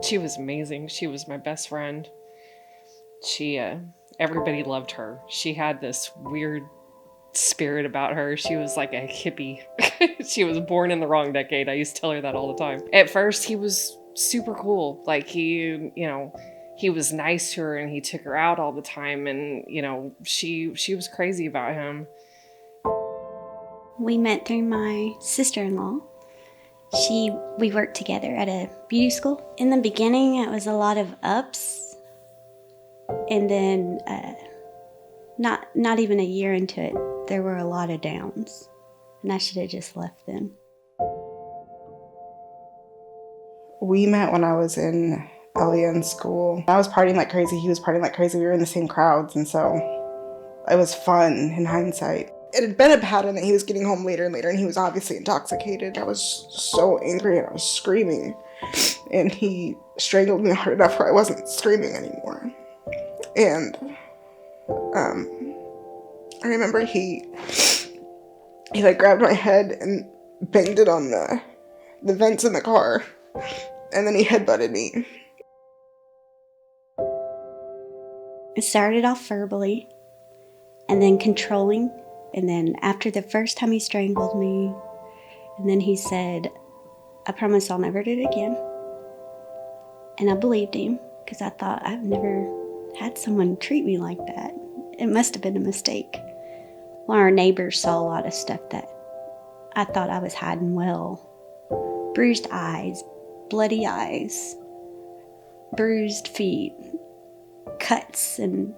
She was amazing. She was my best friend. Everybody loved her. She had this weird spirit about her. She was like a hippie. She was born in the wrong decade. I used to tell her that all the time. At first, he was super cool. Like he was nice to her and he took her out all the time. And, she was crazy about him. We met through my sister-in-law. We worked together at a beauty school. In the beginning, it was a lot of ups. And then not even a year into it, there were a lot of downs. And I should have just left then. We met when I was in LEN school. I was partying like crazy. He was partying like crazy. We were in the same crowds. And so it was fun in hindsight. It had been a pattern that he was getting home later and later, and he was obviously intoxicated. I was so angry and I was screaming. And he strangled me hard enough where I wasn't screaming anymore. And I remember he like grabbed my head and banged it on the vents in the car, and then he headbutted me. It started off verbally, and then controlling, and then after the first time he strangled me, and then he said, "I promise I'll never do it again." And I believed him, because I thought, I've never had someone treat me like that. It must have been a mistake. Well, our neighbors saw a lot of stuff that I thought I was hiding well. Bruised eyes, bloody eyes, bruised feet, cuts, and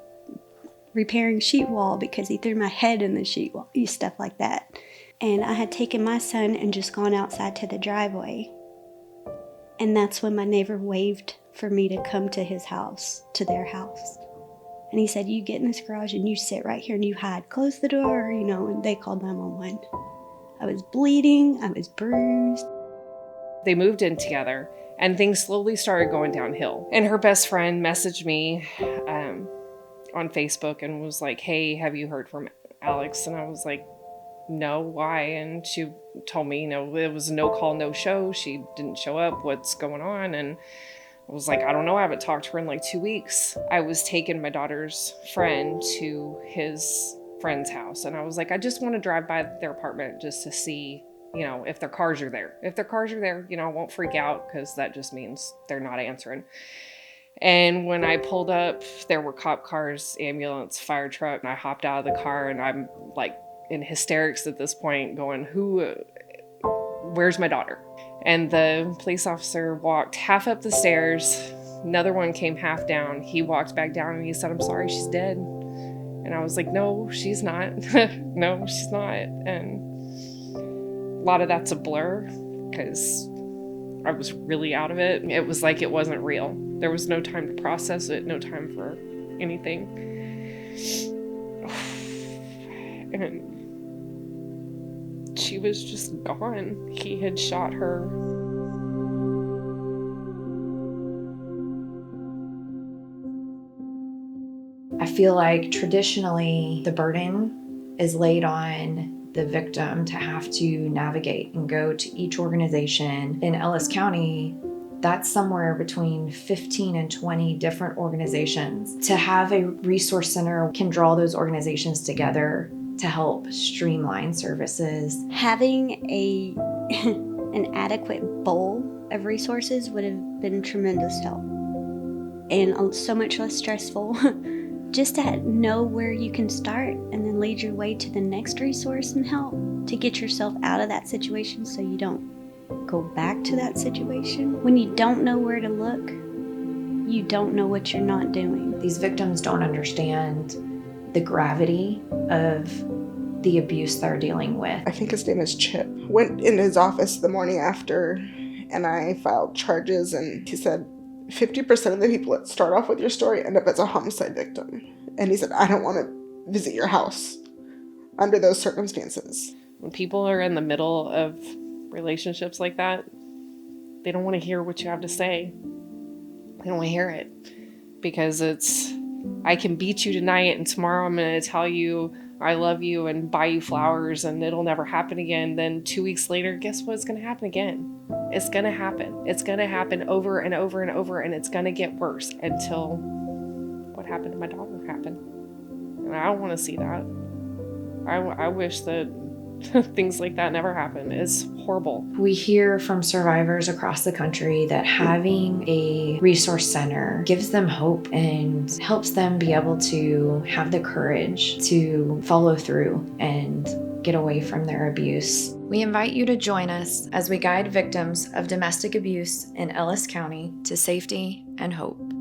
repairing sheet wall because he threw my head in the sheet wall, stuff like that. And I had taken my son and just gone outside to the driveway. And that's when my neighbor waved for me to come to his house, to their house. And he said, "You get in this garage and you sit right here and you hide. Close the door," and they called 911. I was bleeding, I was bruised. They moved in together and things slowly started going downhill. And her best friend messaged me on Facebook and was like, "Hey, have you heard from Alex?" And I was like, "No, why?" And she told me, it was a no call, no show. She didn't show up. What's going on? And I was like, "I don't know. I haven't talked to her in like 2 weeks." I was taking my daughter's friend to his friend's house. And I was like, I just want to drive by their apartment just to see, if their cars are there. If their cars are there, I won't freak out because that just means they're not answering. And when I pulled up, there were cop cars, ambulance, fire truck. And I hopped out of the car and I'm like in hysterics at this point going, where's my daughter? And the police officer walked half up the stairs. Another one came half down. He walked back down and he said, "I'm sorry, she's dead." And I was like, "No, she's not." No, she's not. And a lot of that's a blur because I was really out of it. It was like it wasn't real. There was no time to process it, no time for anything. And she was just gone. He had shot her. I feel like traditionally the burden is laid on the victim to have to navigate and go to each organization. In Ellis County, that's somewhere between 15 and 20 different organizations. To have a resource center can draw those organizations together to help streamline services. Having an adequate bowl of resources would have been tremendous help and so much less stressful. Just to know where you can start and then lead your way to the next resource and help to get yourself out of that situation so you don't go back to that situation. When you don't know where to look, you don't know what you're not doing. These victims don't understand the gravity of the abuse they're dealing with. I think his name is Chip. Went in his office the morning after and I filed charges, and he said 50% of the people that start off with your story end up as a homicide victim. And he said, "I don't want to visit your house under those circumstances." When people are in the middle of relationships like that, they don't want to hear what you have to say. They don't want to hear it because I can beat you tonight and tomorrow I'm going to tell you I love you and buy you flowers and it'll never happen again, then 2 weeks later, guess what's going to happen again? It's going to happen. It's going to happen over and over and over, and it's going to get worse until what happened to my daughter happened. And I don't want to see that. I wish that things like that never happen. It's horrible. We hear from survivors across the country that having a resource center gives them hope and helps them be able to have the courage to follow through and get away from their abuse. We invite you to join us as we guide victims of domestic abuse in Ellis County to safety and hope.